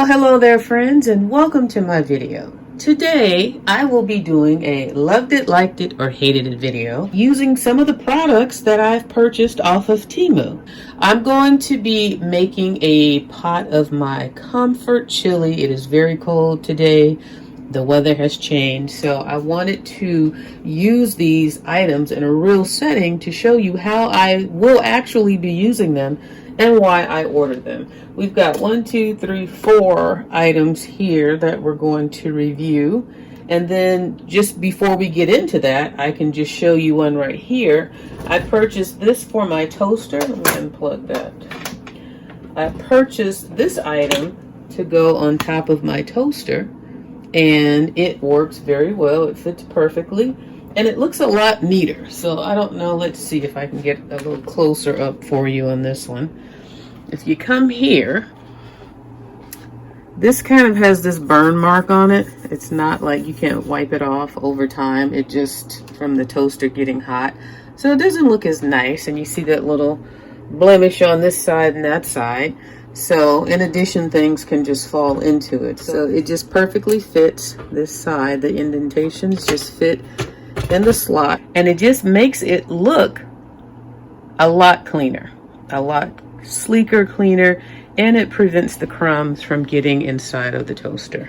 Hello there friends, and welcome to my video. Today I will be doing a loved it, liked it, or hated it video using some of the products that I've purchased off of Temu. I'm going to be making a pot of my comfort chili. It is very cold today. The weather has changed, so I wanted to use these items in a real setting to show you how I will actually be using them and why I ordered them. We've got 1, 2, 3, 4 items here that we're going to review. And then just before we get into that, I can just show you one right here. I purchased this for my toaster. Let me unplug that. I purchased this item to go on top of my toaster, and it works very well. It fits perfectly, and it looks a lot neater. So I don't know, let's see if I can get a little closer up for you on this one. If you come here, this kind of has this burn mark on it. It's not like you can't wipe it off over time. It just from the toaster getting hot. So it doesn't look as nice, and you see that little blemish on this side and that side. So in addition, things can just fall into it. So it just perfectly fits this side. The indentations just fit in the slot, and it just makes it look a lot cleaner, a lot sleeker, cleaner, and it prevents the crumbs from getting inside of the toaster.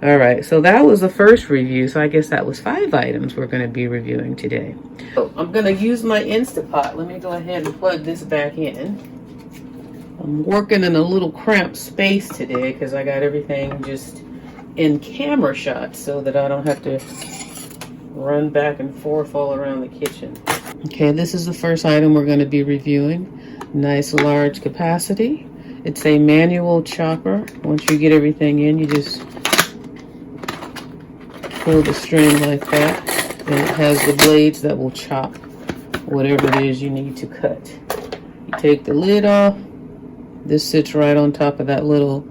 All right, so that was the first review. So I guess that was 5 items we're going to be reviewing today. So I'm going to use my Instapot. Let me go ahead and plug this back in. I'm working in a little cramped space today because I got everything just in camera shots so that I don't have to run back and forth all around the kitchen. Okay, this is the first item we're going to be reviewing. Nice large capacity. It's a manual chopper. Once you get everything in, you just pull the string like that, and it has the blades that will chop whatever it is you need to cut. You take the lid off. This sits right on top of that little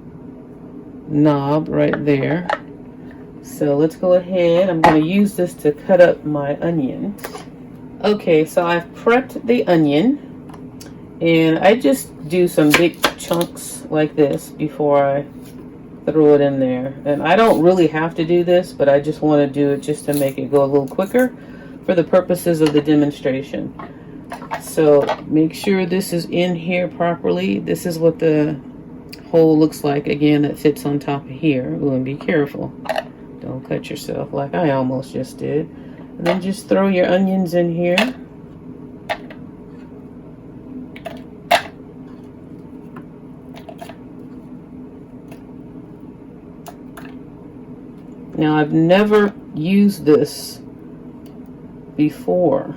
knob right there. So let's go ahead. I'm going to use this to cut up my onion. Okay, so I've prepped the onion, and I just do some big chunks like this before I throw it in there. And I don't really have to do this, but I just want to do it just to make it go a little quicker for the purposes of the demonstration. So make sure this is in here properly. This is what the hole looks like, again, that fits on top of here. Ooh, and be careful. Don't cut yourself like I almost just did. And then just throw your onions in here. Now, I've never used this before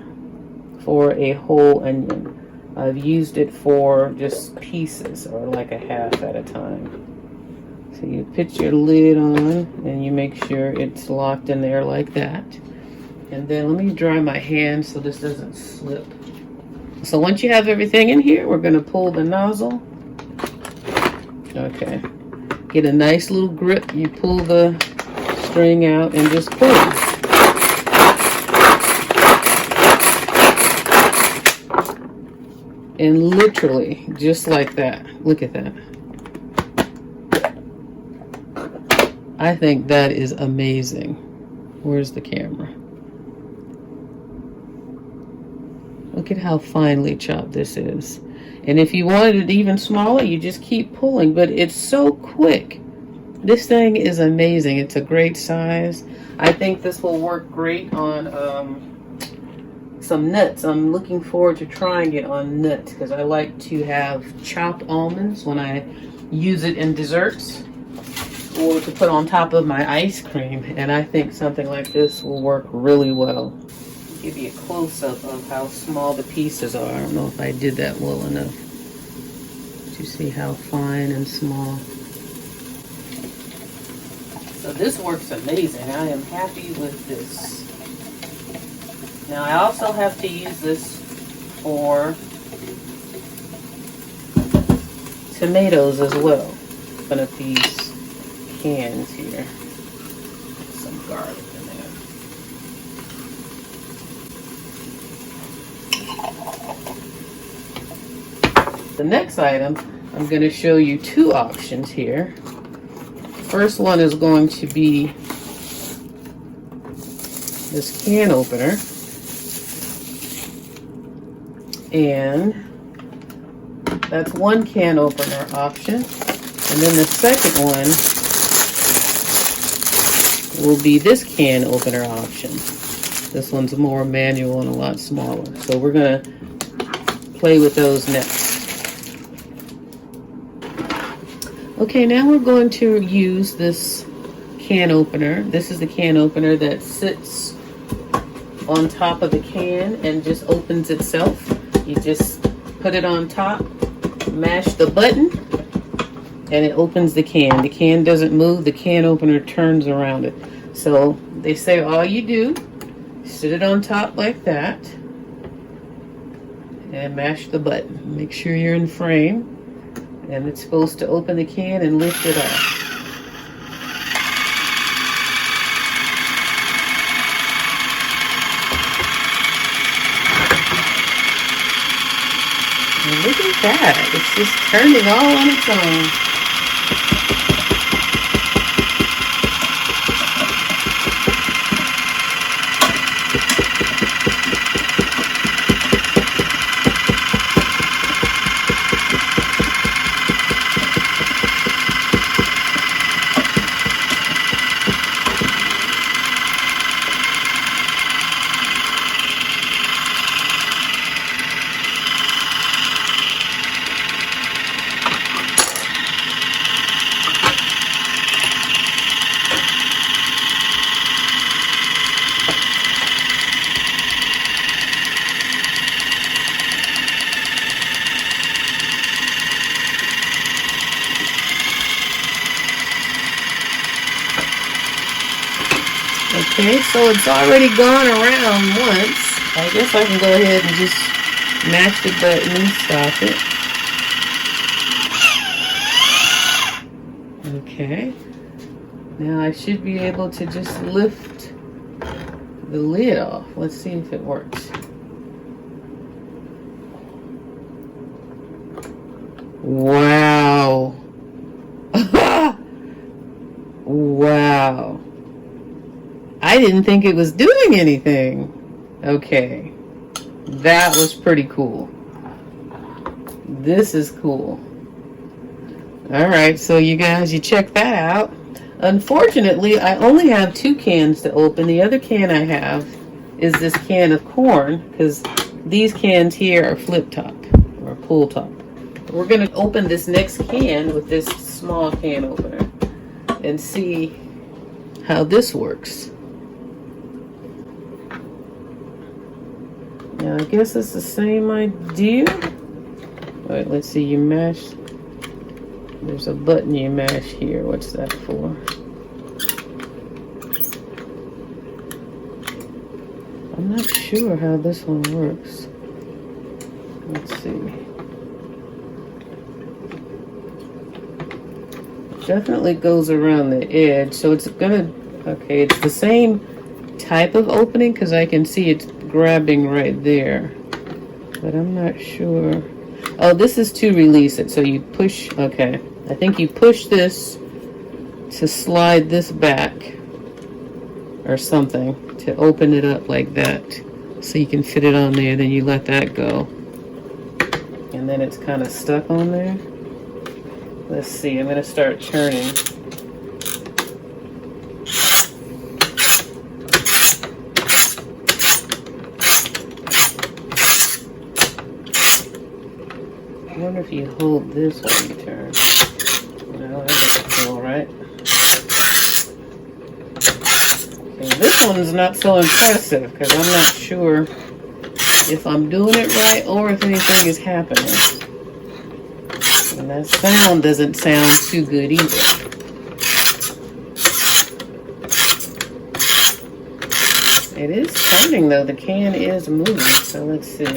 for a whole onion. I've used it for just pieces, or like a half at a time. So you put your lid on and you make sure it's locked in there like that. And then let me dry my hand so this doesn't slip. So once you have everything in here, we're going to pull the nozzle. Okay. Get a nice little grip. You pull the string out and just pull. And literally, just like that. Look at that. I think that is amazing. Where's the camera? Look at how finely chopped this is. And if you wanted it even smaller, you just keep pulling. But it's so quick. This thing is amazing. It's a great size. I think this will work great on some nuts. I'm looking forward to trying it on nuts because I like to have chopped almonds when I use it in desserts or to put on top of my ice cream. And I think something like this will work really well. Give you a close-up of how small the pieces are. I don't know if I did that well enough. You see how fine and small. So this works amazing. I am happy with this. Now I also have to use this for tomatoes as well. One of these cans here. Put some garlic in there. The next item, I'm going to show you 2 options here. first one is going to be this can opener. And that's one can opener option. And then the second one will be this can opener option. This one's more manual and a lot smaller. So we're gonna play with those next. Okay, now we're going to use this can opener. This is the can opener that sits on top of the can and just opens itself. You just put it on top, mash the button, and it opens the can. The can doesn't move, the can opener turns around it. So they say all you do, sit it on top like that, and mash the button. Make sure you're in frame, and it's supposed to open the can and lift it up. And look at that, it's just turning all on its own. Okay, so it's already gone around once. I guess I can go ahead and just mash the button and stop it. Okay. Now I should be able to just lift the lid off. Let's see if it works. Wow. Wow. I didn't think it was doing anything. Okay. That was pretty cool. This is cool. Alright, so you guys, you check that out. Unfortunately, I only have 2 cans to open. The other can I have is this can of corn, because these cans here are flip top or pull top. We're going to open this next can with this small can opener and see how this works. Now, I guess it's the same idea. Alright, let's see, you mash. There's a button you mash here. What's that for? I'm not sure how this one works. Let's see. It definitely goes around the edge, so it's gonna, okay, it's the same type of opening because I can see it's grabbing right there, but I'm not sure. Oh, this is to release it, so you push. Okay, I think you push this to slide this back or something to open it up like that, so you can fit it on there. Then you let that go, and then it's kind of stuck on there. Let's see, I'm gonna start churning. I wonder if you hold this while you turn. No, that doesn't feel right. Okay, this one's not so impressive because I'm not sure if I'm doing it right or if anything is happening. And that sound doesn't sound too good either. It is turning though, the can is moving, so let's see.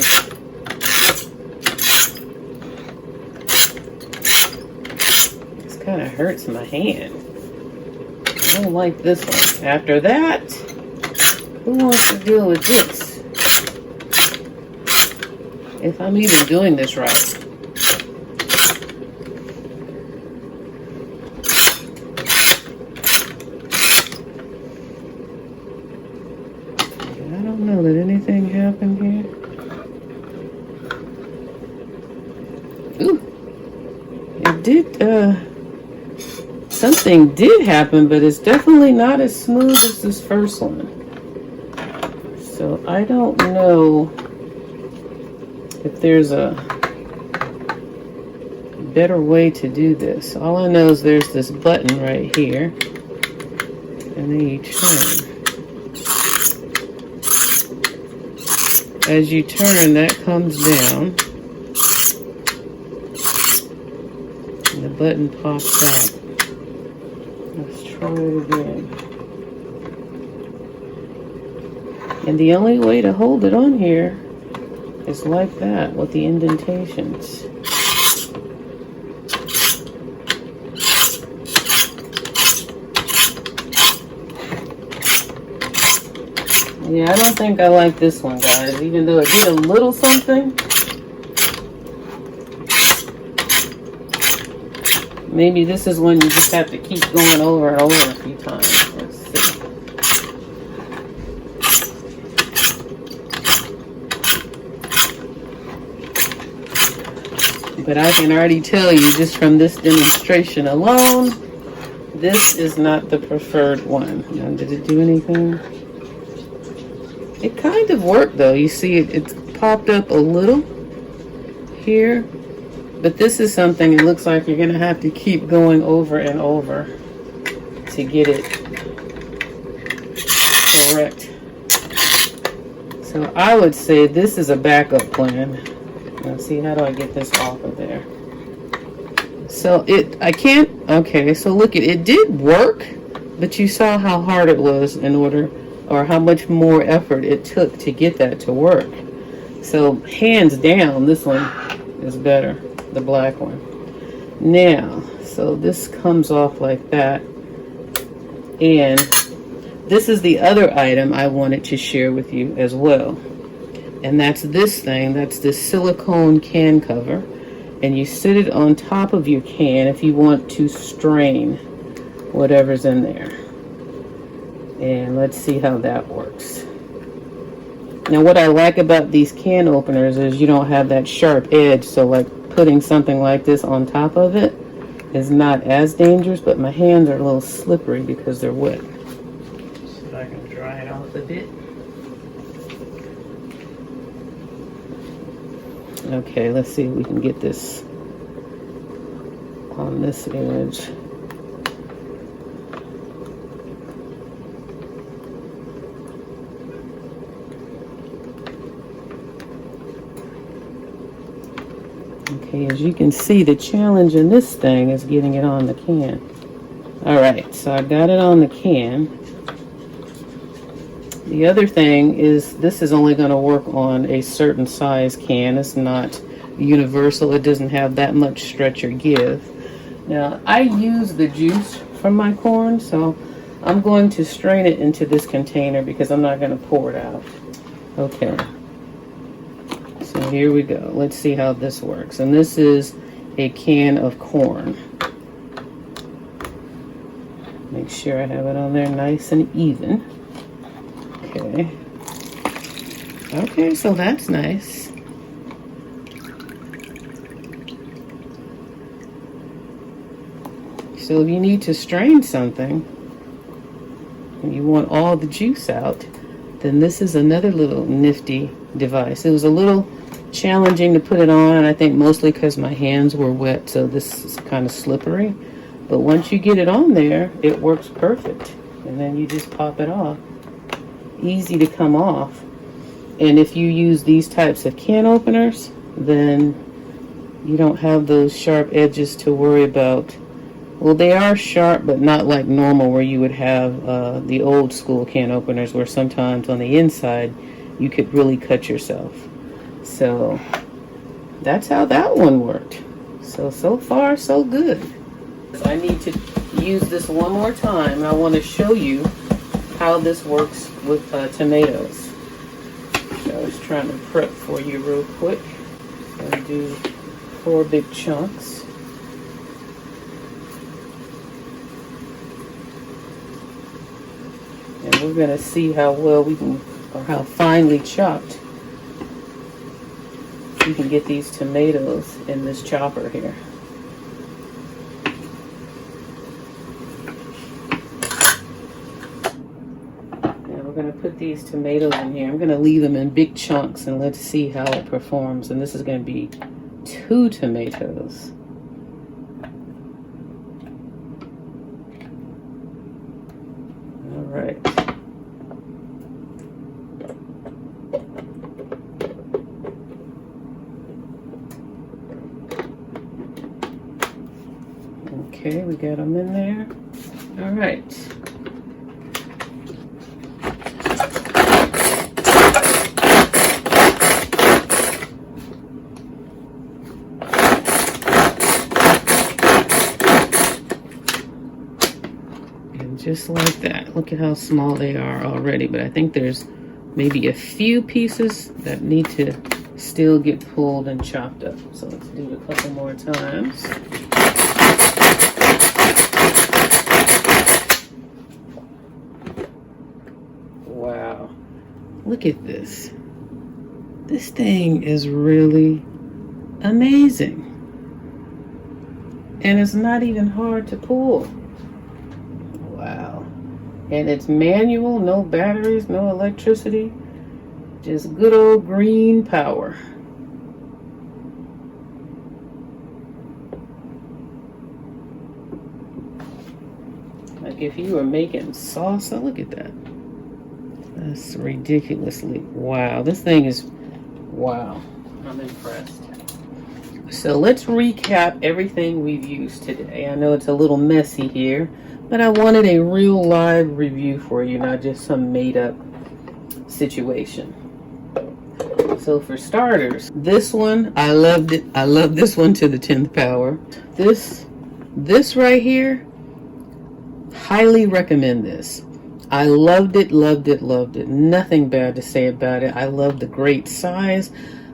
Kind of hurts my hand. I don't like this one. After that, who wants to deal with this? If I'm even doing this right. I don't know, did anything happen here? Ooh, it did, something did happen, but it's definitely not as smooth as this first one. So I don't know if there's a better way to do this. All I know is there's this button right here, and then you turn. As you turn, that comes down, and the button pops out. Let's try it again. And the only way to hold it on here is like that, with the indentations. Yeah, I don't think I like this one, guys, even though it did a little something. Maybe this is one you just have to keep going over and over a few times. Let's see. But I can already tell you, just from this demonstration alone, this is not the preferred one. Now, did it do anything? It kind of worked though. You see it popped up a little here, but this is something it looks like you're gonna have to keep going over and over to get it correct. So I would say this is a backup plan. Let's see, how do I get this off of there? So I can't, okay, so look, it did work, but you saw how hard it was in order, or how much more effort it took to get that to work. So hands down, this one is better, the black one. Now, so this comes off like that. And this is the other item I wanted to share with you as well. And that's this thing, that's this silicone can cover. And you sit it on top of your can if you want to strain whatever's in there. And let's see how that works. Now what I like about these can openers is you don't have that sharp edge, so like putting something like this on top of it is not as dangerous, but my hands are a little slippery because they're wet. So I can dry it off a bit. Okay, let's see if we can get this on this edge. Okay, as you can see, the challenge in this thing is getting it on the can. Alright, so I got it on the can. The other thing is this is only going to work on a certain size can. It's not universal. It doesn't have that much stretch or give. Now, I use the juice from my corn, so I'm going to strain it into this container because I'm not going to pour it out. Okay. So here we go. Let's see how this works. And this is a can of corn. Make sure I have it on there nice and even. Okay. Okay, so that's nice. So if you need to strain something and you want all the juice out, then this is another little nifty device. It was a little challenging to put it on, I think mostly because my hands were wet, so this is kind of slippery. But once you get it on there, it works perfect. And then you just pop it off. Easy to come off. And if you use these types of can openers, then you don't have those sharp edges to worry about. Well, they are sharp, but not like normal where you would have the old school can openers where sometimes on the inside you could really cut yourself. So that's how that one worked. So far so good. I need to use this one more time. I want to show you how this works with tomatoes. So I was trying to prep for you real quick. So do 4 big chunks. And we're going to see how well we can, or how finely chopped you can get these tomatoes in this chopper here. Now we're going to put these tomatoes in here. I'm going to leave them in big chunks and let's see how it performs. And this is going to be 2 tomatoes. All right. Okay, we got them in there. All right. And just like that, look at how small they are already, but I think there's maybe a few pieces that need to still get pulled and chopped up. So let's do it a couple more times. Wow, look at this. This thing is really amazing. And it's not even hard to pull. Wow. And it's manual, no batteries, no electricity. Just good old green power. Like if you were making salsa, look at that. That's ridiculously, wow. This thing is, wow. I'm impressed. So let's recap everything we've used today. I know it's a little messy here, but I wanted a real live review for you, not just some made up situation. So for starters, this one, I loved it. I love this one to the 10th power. This right here, highly recommend this. I loved it, loved it, loved it. Nothing bad to say about it. I love the great size.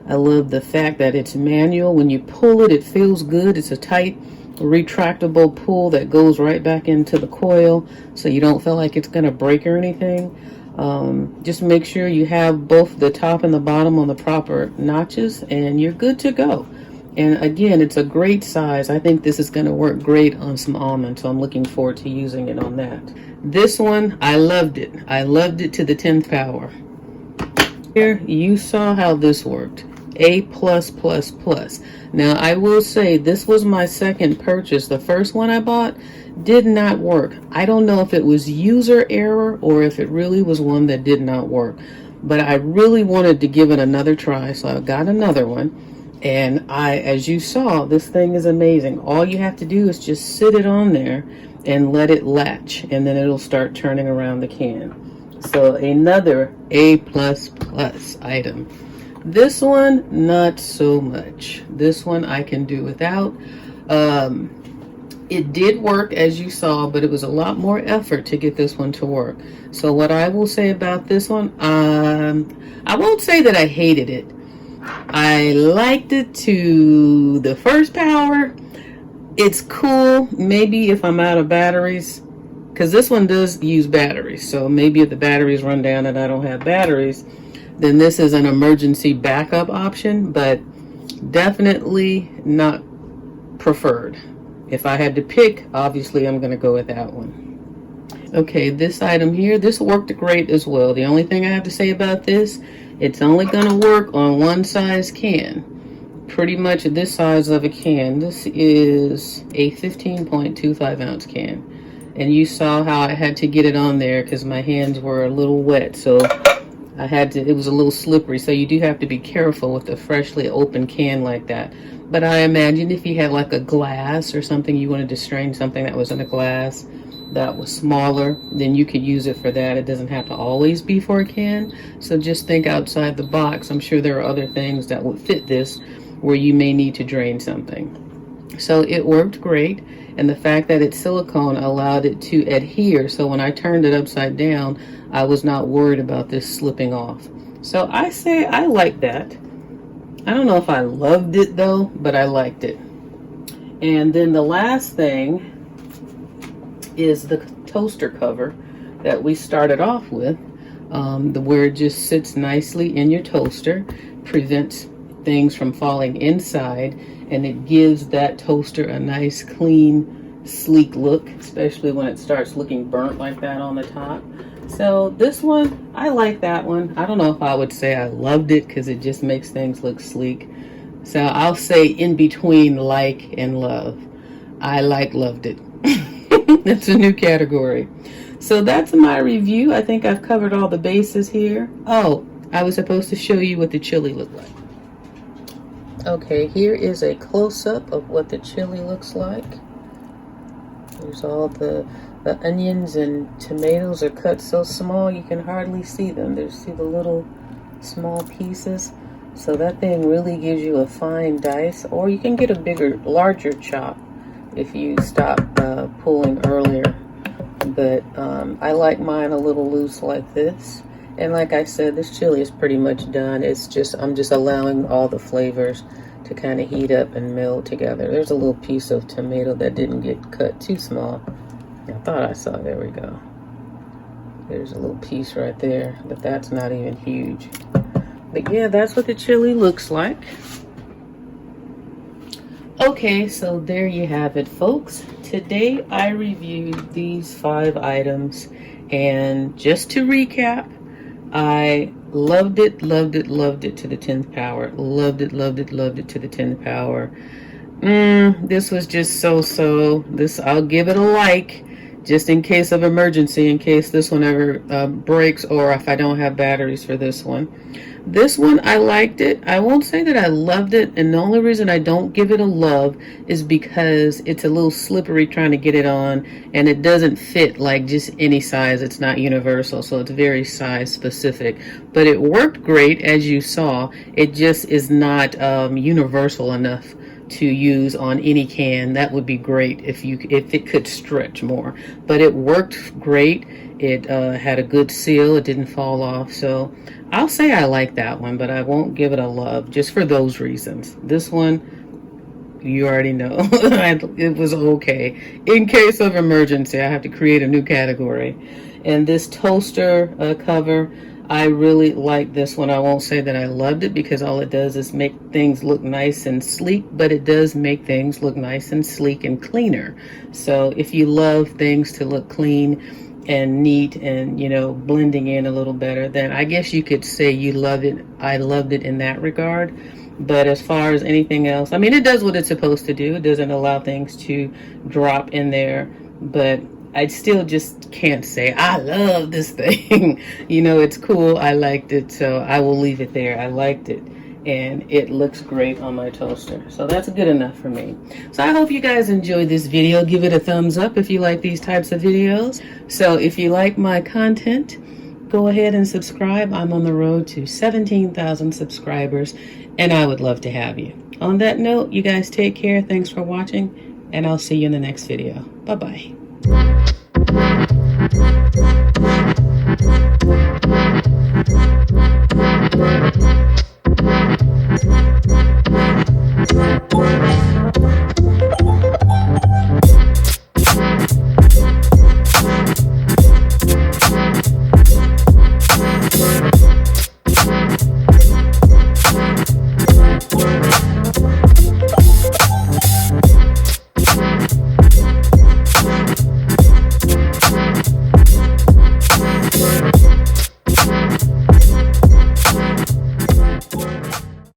I love the fact that it's manual. When you pull it, it feels good. It's a tight, retractable pull that goes right back into the coil, so you don't feel like it's going to break or anything. Just make sure you have both the top and the bottom on the proper notches, and you're good to go. And again, it's a great size. I think this is going to work great on some almonds, so I'm looking forward to using it on that. This one, I loved it. I loved it to the 10th power. Here, you saw how this worked. A+++. Now, I will say this was my second purchase. The first one I bought did not work. I don't know if it was user error or if it really was one that did not work. But I really wanted to give it another try, so I got another one. And as you saw, this thing is amazing. All you have to do is just sit it on there and let it latch, and then it'll start turning around the can. So another A++ item. This one, not so much. This one I can do without. It did work, as you saw, but it was a lot more effort to get this one to work. So what I will say about this one, I won't say that I hated it. I liked it to the first power. It's cool. Maybe if I'm out of batteries, because this one does use batteries. So maybe if the batteries run down and I don't have batteries, then this is an emergency backup option, but definitely not preferred. If I had to pick, obviously I'm going to go with that one. Okay, this item here, this worked great as well. The only thing I have to say about this, it's only going to work on one size can. Pretty much this size of a can. This is a 15.25 ounce can. And you saw how I had to get it on there because my hands were a little wet. So I had to, it was a little slippery, so you do have to be careful with a freshly opened can like that. But I imagine if you had like a glass or something, you wanted to strain something that was in a glass that was smaller, then you could use it for that. It doesn't have to always be for a can. So just think outside the box. I'm sure there are other things that would fit this where you may need to drain something. So it worked great. And the fact that it's silicone allowed it to adhere. So when I turned it upside down, I was not worried about this slipping off. So I say I like that. I don't know if I loved it though, but I liked it. And then the last thing is the toaster cover that we started off with. where it just sits nicely in your toaster, prevents things from falling inside, and it gives that toaster a nice, clean, sleek look, especially when it starts looking burnt like that on the top. So this one, I like that one. I don't know if I would say I loved it because it just makes things look sleek. So I'll say in between like and love. I loved it. It's a new category. So that's my review. I think I've covered all the bases here. Oh, I was supposed to show you what the chili looked like. Okay, here is a close-up of what the chili looks like. There's all the onions and tomatoes are cut so small you can hardly see them. See the little small pieces. So that thing really gives you a fine dice, or you can get a larger chop if you stop pulling earlier. But I like mine a little loose like this. And like I said, this chili is pretty much done. I'm just allowing all the flavors to kind of heat up and meld together. There's a little piece of tomato that didn't get cut too small. I thought I saw, there we go. There's a little piece right there, but that's not even huge. But yeah, that's what the chili looks like. Okay, so there you have it, folks. Today I reviewed these 5 items, and just to recap, I loved it to the 10th power. Loved it to the 10th power. This was just so-so. This, I'll give it a like, just in case of emergency, in case this one ever breaks, or if I don't have batteries for this one. This one, I liked it. I won't say that I loved it, and the only reason I don't give it a love is because it's a little slippery trying to get it on, and it doesn't fit like just any size. It's not universal, so it's very size specific. But it worked great, as you saw. It just is not universal enough to use on any can. That would be great if it could stretch more. But it worked great. It had a good seal. It didn't fall off. So I'll say I like that one, but I won't give it a love just for those reasons. This one, you already know. It was okay. In case of emergency, I have to create a new category. And this toaster cover, I really like this one. I won't say that I loved it because all it does is make things look nice and sleek, but it does make things look nice and sleek and cleaner. So if you love things to look clean and neat and, you know, blending in a little better, then I guess you could say you love it. I loved it in that regard. But as far as anything else, I mean, it does what it's supposed to do. It doesn't allow things to drop in there, but I still just can't say I love this thing. You know, it's cool. I liked it, so I will leave it there. I liked it, and it looks great on my toaster. So that's good enough for me. So I hope you guys enjoyed this video. Give it a thumbs up if you like these types of videos. So if you like my content, go ahead and subscribe. I'm on the road to 17,000 subscribers, and I would love to have you. On that note, you guys take care. Thanks for watching, and I'll see you in the next video. Bye-bye.